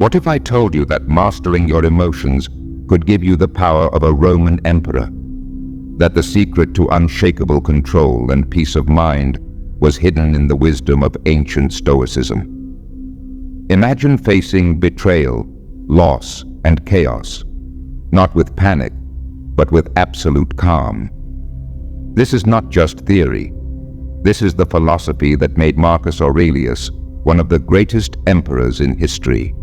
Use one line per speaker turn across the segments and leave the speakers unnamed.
What if I told you that mastering your emotions could give you the power of a Roman emperor? That the secret to unshakable control and peace of mind was hidden in the wisdom of ancient Stoicism? Imagine facing betrayal, loss, and chaos, not with panic, but with absolute calm. This is not just theory. This is the philosophy that made Marcus Aurelius one of the greatest emperors in history.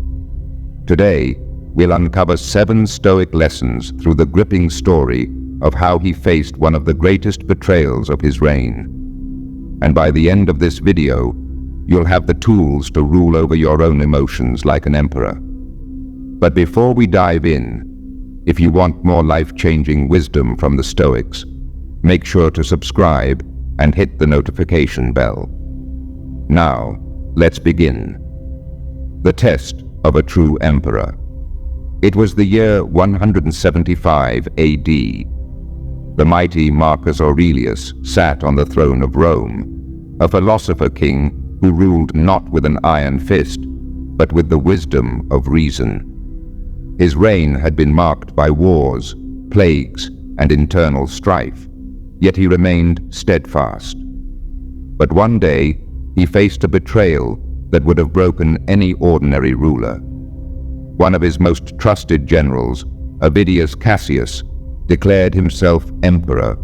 Today, we'll uncover 7 Stoic lessons through the gripping story of how he faced one of the greatest betrayals of his reign. And by the end of this video, you'll have the tools to rule over your own emotions like an emperor. But before we dive in, if you want more life-changing wisdom from the Stoics, make sure to subscribe and hit the notification bell. Now, let's begin. The test of a true emperor. It was the year 175 AD. The mighty Marcus Aurelius sat on the throne of Rome, a philosopher king who ruled not with an iron fist, but with the wisdom of reason. His reign had been marked by wars, plagues, and internal strife, yet he remained steadfast. But one day, he faced a betrayal that would have broken any ordinary ruler. One of his most trusted generals, Avidius Cassius, declared himself emperor,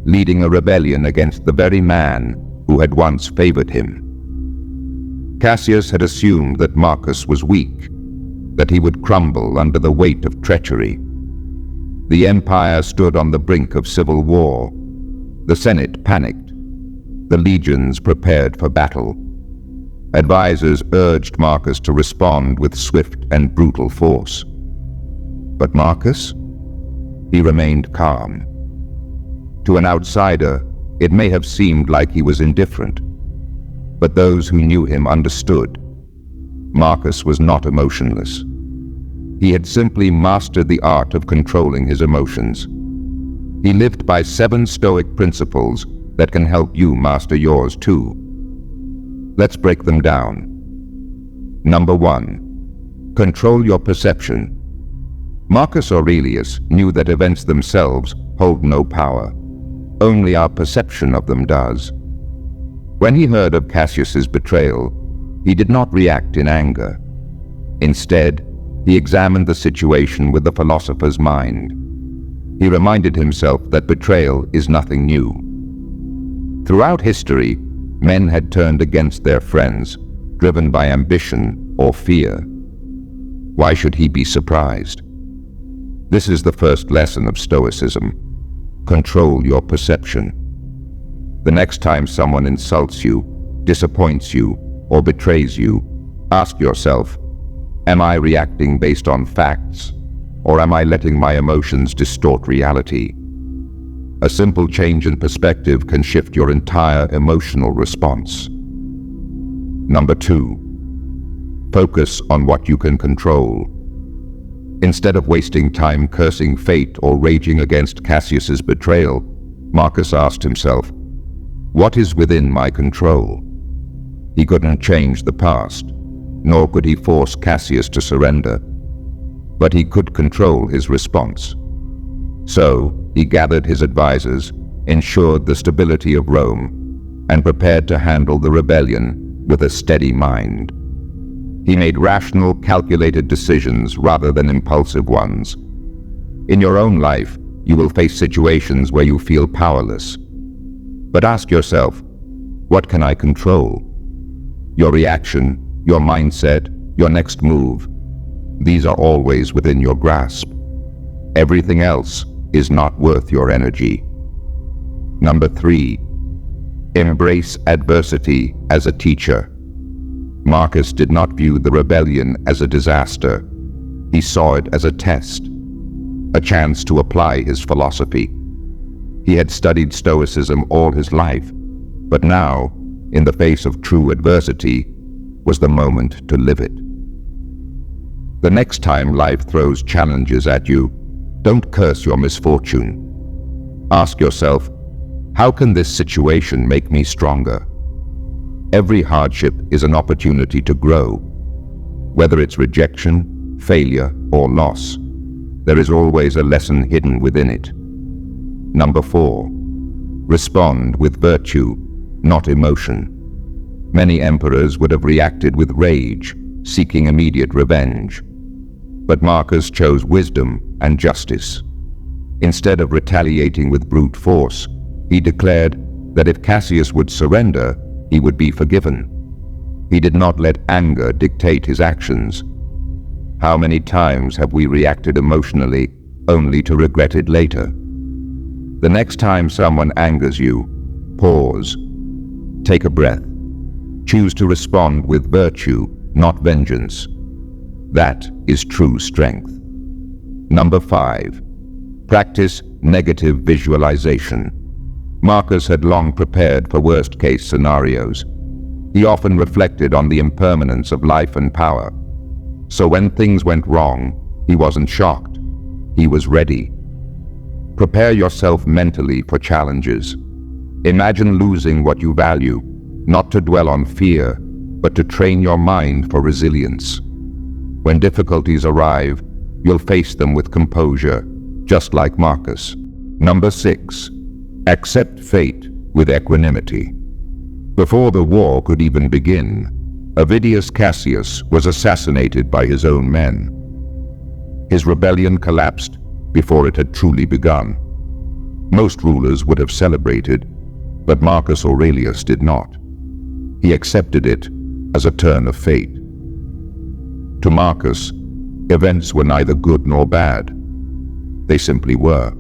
leading a rebellion against the very man who had once favored him. Cassius had assumed that Marcus was weak, that he would crumble under the weight of treachery. The empire stood on the brink of civil war. The Senate panicked. The legions prepared for battle. Advisors urged Marcus to respond with swift and brutal force. But Marcus? He remained calm. To an outsider, it may have seemed like he was indifferent, but those who knew him understood. Marcus was not emotionless. He had simply mastered the art of controlling his emotions. He lived by 7 Stoic principles that can help you master yours too. Let's break them down. Number 1. Control your perception. Marcus Aurelius knew that events themselves hold no power. Only our perception of them does. When he heard of Cassius's betrayal, he did not react in anger. Instead, he examined the situation with the philosopher's mind. He reminded himself that betrayal is nothing new. Throughout history, men had turned against their friends, driven by ambition or fear. Why should he be surprised? This is the first lesson of Stoicism. Control your perception. The next time someone insults you, disappoints you, or betrays you, ask yourself, am I reacting based on facts, or am I letting my emotions distort reality? A simple change in perspective can shift your entire emotional response. Number 2. Focus on what you can control. Instead of wasting time cursing fate or raging against Cassius's betrayal, Marcus asked himself, what is within my control? He couldn't change the past, nor could he force Cassius to surrender, but he could control his response. So, he gathered his advisors, ensured the stability of Rome, and prepared to handle the rebellion with a steady mind. He made rational, calculated decisions rather than impulsive ones. In your own life, you will face situations where you feel powerless. But ask yourself, what can I control? Your reaction, your mindset, your next move. These are always within your grasp. Everything else is not worth your energy. Number 3. Embrace adversity as a teacher. Marcus did not view the rebellion as a disaster. He saw it as a test, a chance to apply his philosophy. He had studied Stoicism all his life, but now, in the face of true adversity, was the moment to live it. The next time life throws challenges at you, don't curse your misfortune. Ask yourself, how can this situation make me stronger? Every hardship is an opportunity to grow. Whether it's rejection, failure, or loss, there is always a lesson hidden within it. Number 4. Respond with virtue, not emotion. Many emperors would have reacted with rage, seeking immediate revenge. But Marcus chose wisdom and justice. Instead of retaliating with brute force, he declared that if Cassius would surrender, he would be forgiven. He did not let anger dictate his actions. How many times have we reacted emotionally only to regret it later? The next time someone angers you, pause. Take a breath. Choose to respond with virtue, not vengeance. That is true strength. Number 5. Practice negative visualization. Marcus had long prepared for worst-case scenarios. He often reflected on the impermanence of life and power. So when things went wrong, he wasn't shocked. He was ready. Prepare yourself mentally for challenges. Imagine losing what you value, not to dwell on fear, but to train your mind for resilience. When difficulties arrive, you'll face them with composure, just like Marcus. Number 6. Accept fate with equanimity. Before the war could even begin, Avidius Cassius was assassinated by his own men. His rebellion collapsed before it had truly begun. Most rulers would have celebrated, but Marcus Aurelius did not. He accepted it as a turn of fate. To Marcus, events were neither good nor bad. They simply were.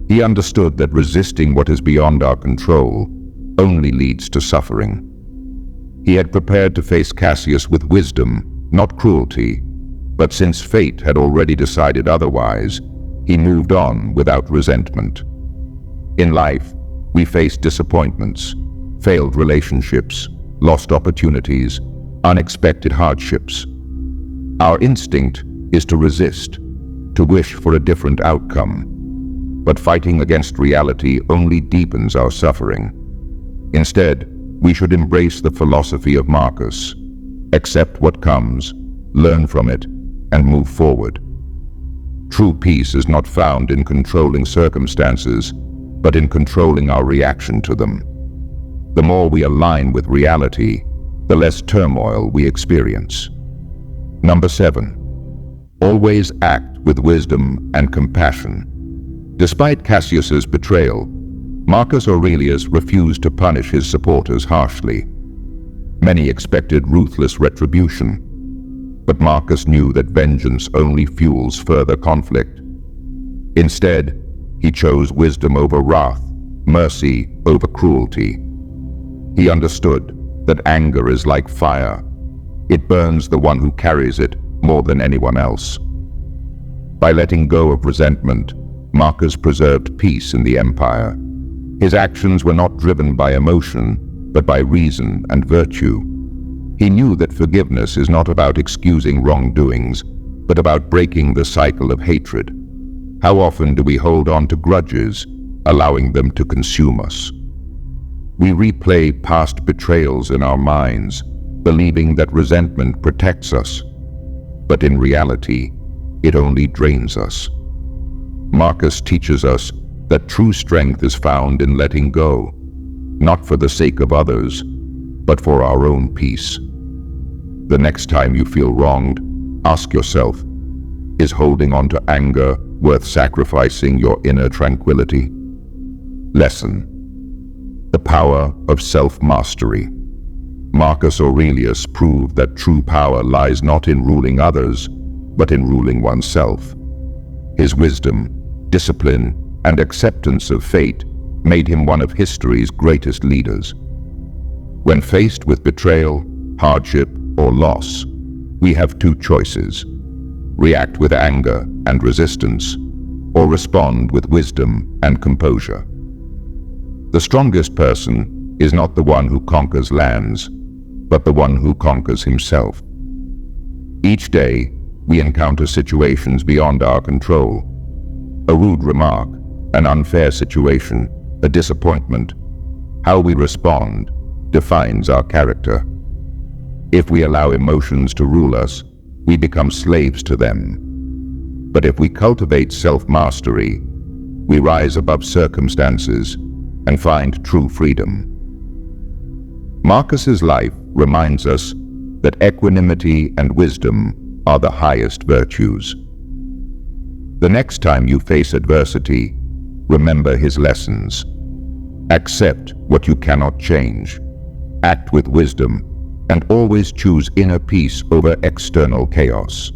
He understood that resisting what is beyond our control only leads to suffering. He had prepared to face Cassius with wisdom, not cruelty, but since fate had already decided otherwise, he moved on without resentment. In life, we face disappointments, failed relationships, lost opportunities, unexpected hardships. Our instinct is to resist, to wish for a different outcome. But fighting against reality only deepens our suffering. Instead, we should embrace the philosophy of Marcus. Accept what comes, learn from it, and move forward. True peace is not found in controlling circumstances, but in controlling our reaction to them. The more we align with reality, the less turmoil we experience. Number 7. Always act with wisdom and compassion. Despite Cassius's betrayal, Marcus Aurelius refused to punish his supporters harshly. Many expected ruthless retribution, but Marcus knew that vengeance only fuels further conflict. Instead, he chose wisdom over wrath, mercy over cruelty. He understood that anger is like fire. It burns the one who carries it more than anyone else. By letting go of resentment, Marcus preserved peace in the empire. His actions were not driven by emotion, but by reason and virtue. He knew that forgiveness is not about excusing wrongdoings, but about breaking the cycle of hatred. How often do we hold on to grudges, allowing them to consume us? We replay past betrayals in our minds, believing that resentment protects us. But in reality, it only drains us. Marcus teaches us that true strength is found in letting go, not for the sake of others, but for our own peace. The next time you feel wronged, ask yourself, is holding on to anger worth sacrificing your inner tranquility? Lesson: the power of self-mastery. Marcus Aurelius proved that true power lies not in ruling others, but in ruling oneself. His wisdom, discipline, and acceptance of fate made him one of history's greatest leaders. When faced with betrayal, hardship, or loss, we have two choices: react with anger and resistance, or respond with wisdom and composure. The strongest person is not the one who conquers lands, but the one who conquers himself. Each day, we encounter situations beyond our control. A rude remark, an unfair situation, a disappointment. How we respond defines our character. If we allow emotions to rule us, we become slaves to them. But if we cultivate self-mastery, we rise above circumstances and find true freedom. Marcus's life reminds us that equanimity and wisdom are the highest virtues. The next time you face adversity, remember his lessons. Accept what you cannot change. Act with wisdom, and always choose inner peace over external chaos.